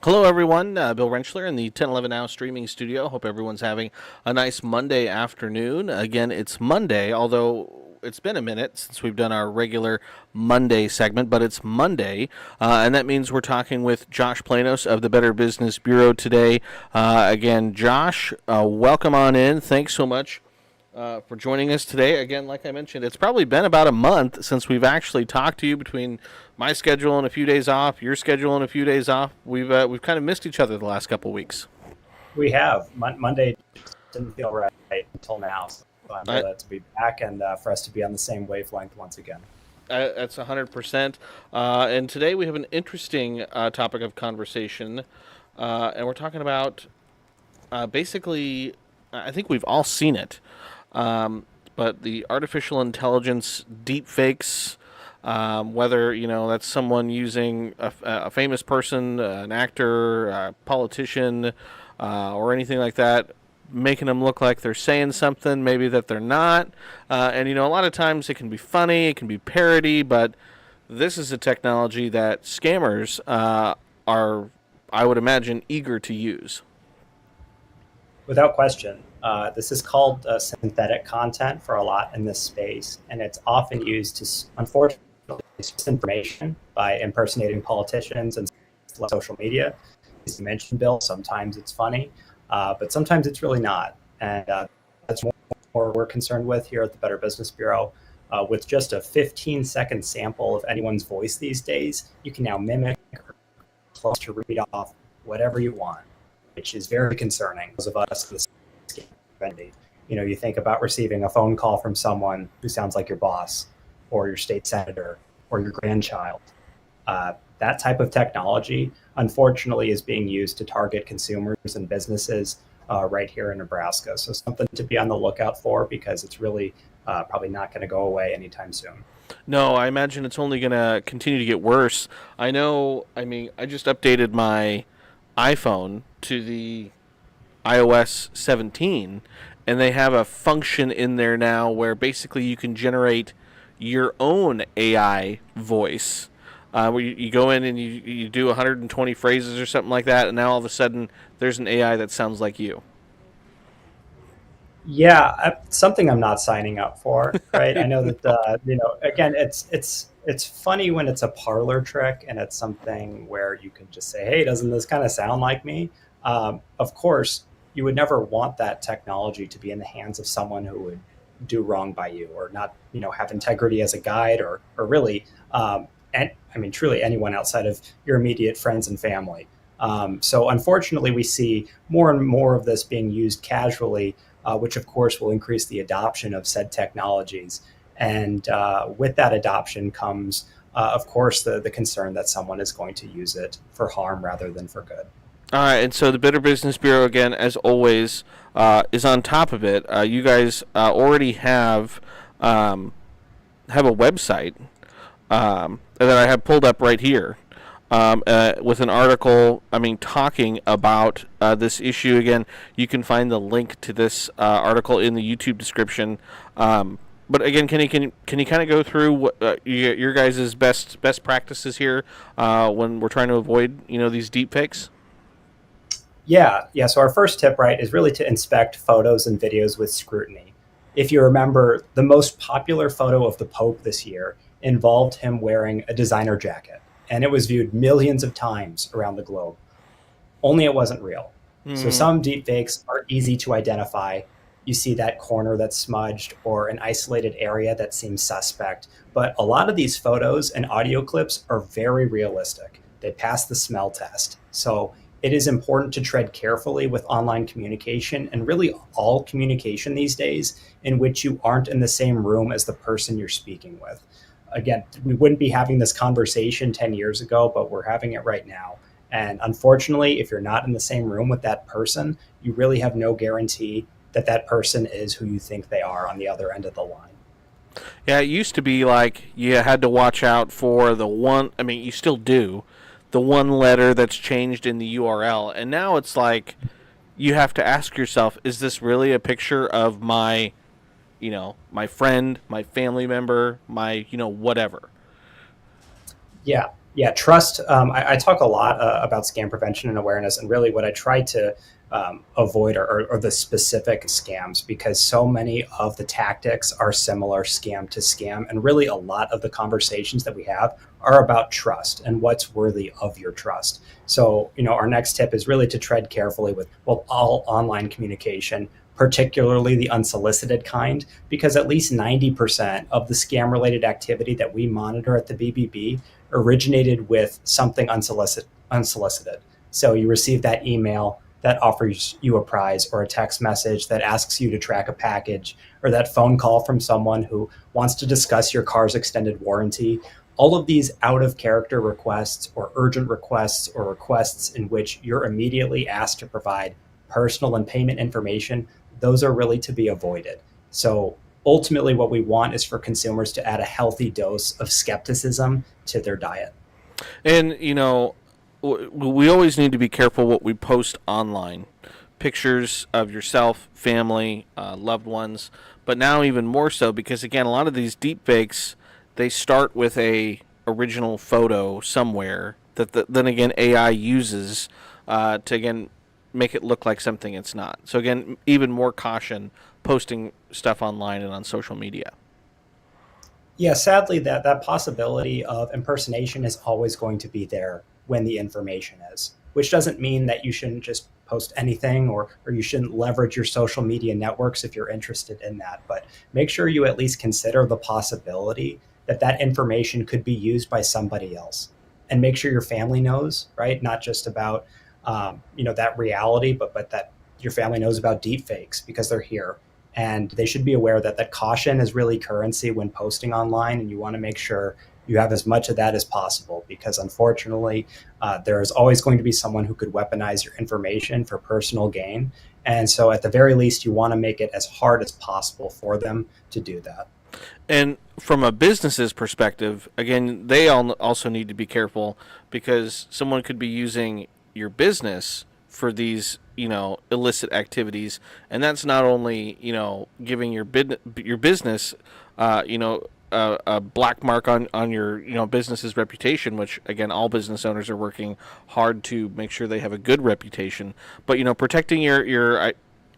Hello, everyone. Bill Rentschler in the 1011 Now streaming studio. Hope everyone's having a nice Monday afternoon. Again, it's Monday, although it's been a minute since we've done our regular Monday segment, but it's Monday, and that means we're talking with Josh Planos of the Better Business Bureau today. Again, Josh, welcome on in. Thanks so much for joining us today. Again, like I mentioned, it's probably been about a month since we've actually talked to you between my schedule and a few days off, your schedule and a few days off. We've kind of missed each other the last couple of weeks. We have. Monday didn't feel right until now. So I'm glad to be back and for us to be on the same wavelength once again. That's 100%. And today we have an interesting topic of conversation. And we're talking about basically, I think we've all seen it. But the artificial intelligence deepfakes, whether that's someone using a famous person, an actor, a politician, or anything like that, making them look like they're saying something maybe that they're not. And a lot of times it can be funny, it can be parody, but this is a technology that scammers are, I would imagine, eager to use. Without question. This is called synthetic content for a lot in this space, and it's often used to, unfortunately, misinformation by impersonating politicians and social media. As you mentioned, Bill, sometimes it's funny, but sometimes it's really not. And that's more we're concerned with here at the Better Business Bureau. With just a 15-second sample of anyone's voice these days, you can now mimic or close to read off whatever you want, which is very concerning. Those of us in this you think about receiving a phone call from someone who sounds like your boss or your state senator or your grandchild. That type of technology, unfortunately, is being used to target consumers and businesses right here in Nebraska. So something to be on the lookout for, because it's really probably not going to go away anytime soon. No, I imagine it's only going to continue to get worse. I just updated my iPhone to the iOS 17, and they have a function in there now where basically you can generate your own AI voice. Where you go in and you do 120 phrases or something like that, and now all of a sudden there's an AI that sounds like you. Yeah, something I'm not signing up for, right? I know that again, it's funny when it's a parlor trick and it's something where you can just say, "Hey, doesn't this kind of sound like me?" Of course, you would never want that technology to be in the hands of someone who would do wrong by you or not, have integrity as a guide or really, truly anyone outside of your immediate friends and family. So unfortunately, we see more and more of this being used casually, which of course will increase the adoption of said technologies. And with that adoption comes, of course, the concern that someone is going to use it for harm rather than for good. All right, and so the Better Business Bureau, again, as always, is on top of it. You guys already have a website that I have pulled up right here with an article, talking about this issue. Again, you can find the link to this article in the YouTube description. But again, can you kind of go through what your guys' best practices here when we're trying to avoid these deepfakes? Yeah. So our first tip, right, is really to inspect photos and videos with scrutiny. If you remember, the most popular photo of the Pope this year involved him wearing a designer jacket, and it was viewed millions of times around the globe. Only it wasn't real. So some deepfakes are easy to identify. You see that corner that's smudged or an isolated area that seems suspect. But a lot of these photos and audio clips are very realistic. They pass the smell test. So it is important to tread carefully with online communication and really all communication these days in which you aren't in the same room as the person you're speaking with. Again, we wouldn't be having this conversation 10 years ago, but we're having it right now. And unfortunately, if you're not in the same room with that person, you really have no guarantee that that person is who you think they are on the other end of the line. Yeah, it used to be like you had to watch out for the one, you still do, the one letter that's changed in the URL. And now it's like you have to ask yourself, is this really a picture of my, my friend, my family member, my, whatever? Yeah. Yeah, trust. I talk a lot about scam prevention and awareness, and really what I try to avoid are the specific scams, because so many of the tactics are similar scam to scam. And really, a lot of the conversations that we have are about trust and what's worthy of your trust. So, our next tip is really to tread carefully with, well, all online communication, particularly the unsolicited kind, because at least 90% of the scam related activity that we monitor at the BBB originated with something unsolicited. So you receive that email that offers you a prize, or a text message that asks you to track a package, or that phone call from someone who wants to discuss your car's extended warranty. All of these out of character requests, or urgent requests, or requests in which you're immediately asked to provide personal and payment information, those are really to be avoided. So ultimately, what we want is for consumers to add a healthy dose of skepticism to their diet. And we always need to be careful what we post online. Pictures of yourself, family, loved ones, but now even more so, because again, a lot of these deep fakes, they start with a original photo somewhere that then again AI uses to again make it look like something it's not. So again, even more caution posting stuff online and on social media. Yeah, sadly, that possibility of impersonation is always going to be there when the information is, which doesn't mean that you shouldn't just post anything, or you shouldn't leverage your social media networks if you're interested in that. But make sure you at least consider the possibility that that information could be used by somebody else, and make sure your family knows, right? Not just about that reality, but that your family knows about deepfakes, because they're here, and they should be aware that that caution is really currency when posting online, and you want to make sure you have as much of that as possible, because unfortunately, there is always going to be someone who could weaponize your information for personal gain. And so, at the very least, you want to make it as hard as possible for them to do that. And from a business's perspective, again, they all also need to be careful, because someone could be using your business for these, illicit activities, and that's not only, giving your business, a black mark on your business's reputation, which again all business owners are working hard to make sure they have a good reputation, but protecting your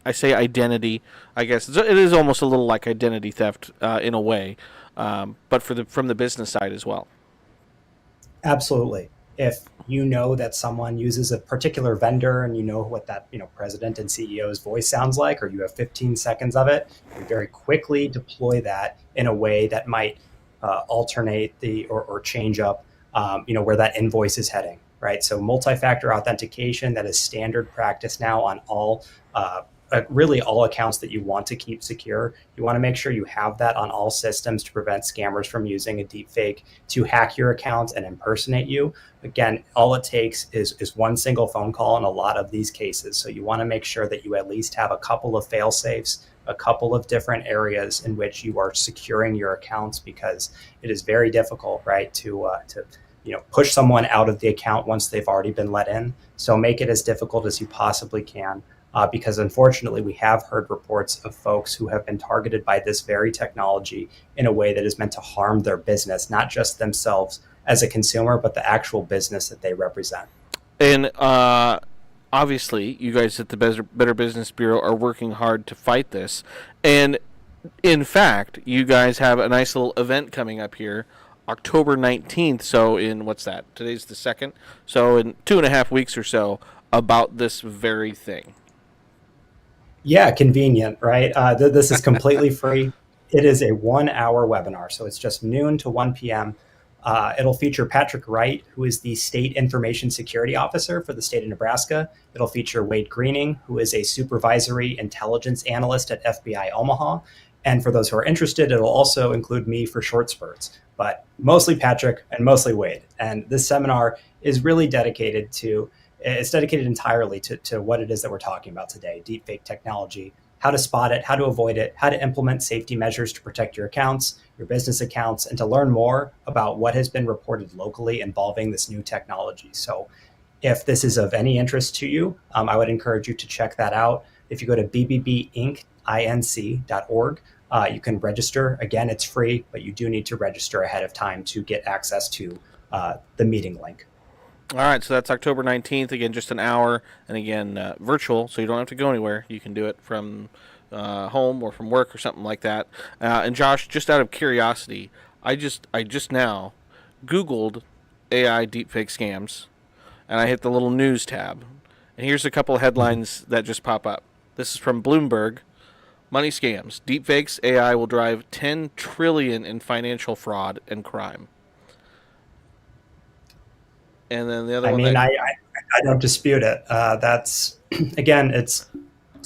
I say identity. I guess it is almost a little like identity theft in a way, but from the business side as well. Absolutely. If you know that someone uses a particular vendor, and you know what that president and CEO's voice sounds like, or you have 15 seconds of it, you very quickly deploy that in a way that might alternate or change up where that invoice is heading. Right. So multi-factor authentication, that is standard practice now on all really all accounts that you want to keep secure. You want to make sure you have that on all systems to prevent scammers from using a deepfake to hack your account and impersonate you. Again, all it takes is one single phone call in a lot of these cases. So you want to make sure that you at least have a couple of fail safes, a couple of different areas in which you are securing your accounts, because it is very difficult, right, to push someone out of the account once they've already been let in. So make it as difficult as you possibly can. Because unfortunately, we have heard reports of folks who have been targeted by this very technology in a way that is meant to harm their business, not just themselves as a consumer, but the actual business that they represent. And obviously, you guys at the Better Business Bureau are working hard to fight this. And in fact, you guys have a nice little event coming up here, October 19th. So in what's that? Today's the 2nd. So in 2.5 weeks or so, about this very thing. Yeah, convenient, right? This is completely free. It is a 1 hour webinar, so it's just noon to 1 p.m. It'll feature Patrick Wright, who is the State Information Security Officer for the state of Nebraska. It'll feature Wade Greening, who is a Supervisory Intelligence Analyst at FBI Omaha. And for those who are interested, it'll also include me for short spurts, but mostly Patrick and mostly Wade. And this seminar is really dedicated entirely to what it is that we're talking about today: deepfake technology, how to spot it, how to avoid it, how to implement safety measures to protect your accounts, your business accounts, and to learn more about what has been reported locally involving this new technology. So if this is of any interest to you, I would encourage you to check that out. If you go to bbbinc.org, you can register. Again, it's free, but you do need to register ahead of time to get access to the meeting link. All right, so that's October 19th. Again, just an hour, and again, virtual, so you don't have to go anywhere. You can do it from home or from work or something like that. And Josh, just out of curiosity, I just now Googled AI deepfake scams, and I hit the little news tab, and here's a couple of headlines that just pop up. This is from Bloomberg. Money scams. Deepfakes AI will drive 10 trillion in financial fraud and crime. And then the other I one mean, that I don't dispute it. That's again, it's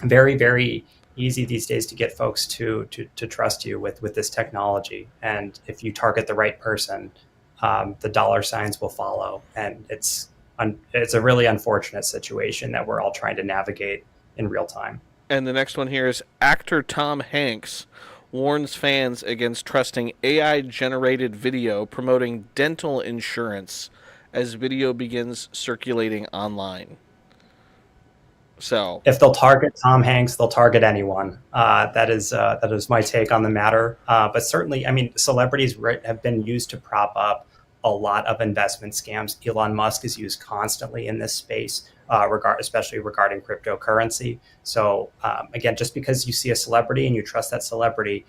very, very easy these days to get folks to trust you with this technology. And if you target the right person, the dollar signs will follow. And it's a really unfortunate situation that we're all trying to navigate in real time. and the next one here is actor Tom Hanks warns fans against trusting AI generated video promoting dental insurance as video begins circulating online. So, If they'll target Tom Hanks, they'll target anyone. That is my take on the matter. But certainly, I mean, celebrities have been used to prop up a lot of investment scams. Elon Musk is used constantly in this space, especially regarding cryptocurrency. So again, just because you see a celebrity and you trust that celebrity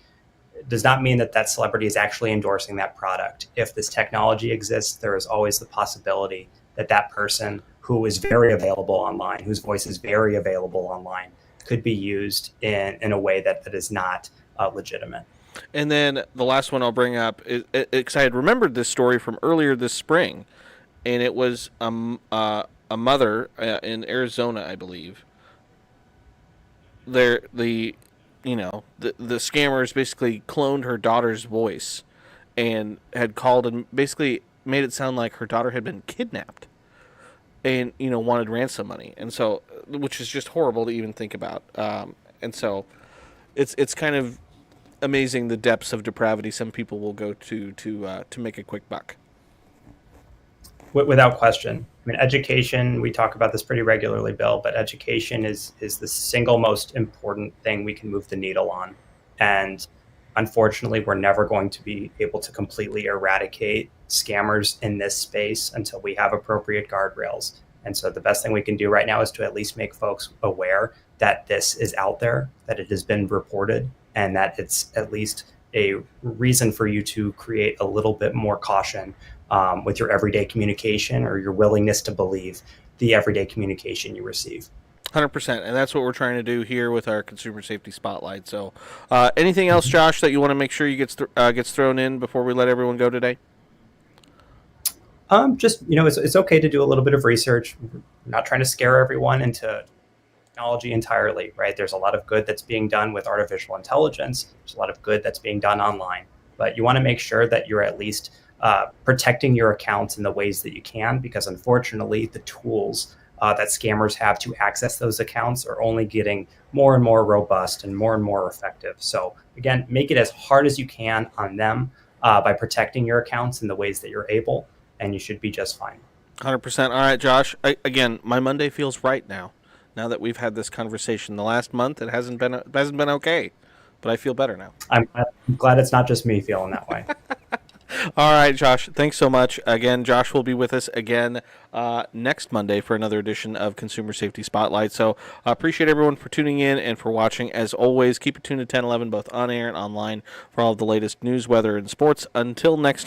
does not mean that that celebrity is actually endorsing that product. If this technology exists, there is always the possibility that that person who is very available online, whose voice is very available online, could be used in a way that is not legitimate. and then the last one I'll bring up is because I had remembered this story from earlier this spring, and it was a mother in Arizona, I believe. The scammers basically cloned her daughter's voice and had called and basically made it sound like her daughter had been kidnapped and wanted ransom money, and so, which is just horrible to even think about. And so it's kind of amazing the depths of depravity some people will go to make a quick buck. Without question. I mean, education, we talk about this pretty regularly, Bill, but education is the single most important thing we can move the needle on. And unfortunately, we're never going to be able to completely eradicate scammers in this space until we have appropriate guardrails. And so the best thing we can do right now is to at least make folks aware that this is out there, that it has been reported, and that it's at least a reason for you to create a little bit more caution with your everyday communication or your willingness to believe the everyday communication you receive. 100%, and that's what we're trying to do here with our consumer safety spotlight. So, anything else, Josh, that you want to make sure gets thrown in before we let everyone go today? Just it's okay to do a little bit of research. We're not trying to scare everyone into technology entirely, right? There's a lot of good that's being done with artificial intelligence. There's a lot of good that's being done online, but you want to make sure that you're at least protecting your accounts in the ways that you can, because unfortunately, the tools that scammers have to access those accounts are only getting more and more robust and more effective. So again, make it as hard as you can on them by protecting your accounts in the ways that you're able, and you should be just fine. 100%. All right, Josh. Again, my Monday feels right now. Now that we've had this conversation, the last month it hasn't been okay, but I feel better now. I'm glad it's not just me feeling that way. All right, Josh. Thanks so much. Again, Josh will be with us again next Monday for another edition of Consumer Safety Spotlight. So I appreciate everyone for tuning in and for watching. As always, keep it tuned to 1011, both on air and online, for all of the latest news, weather, and sports. Until next time.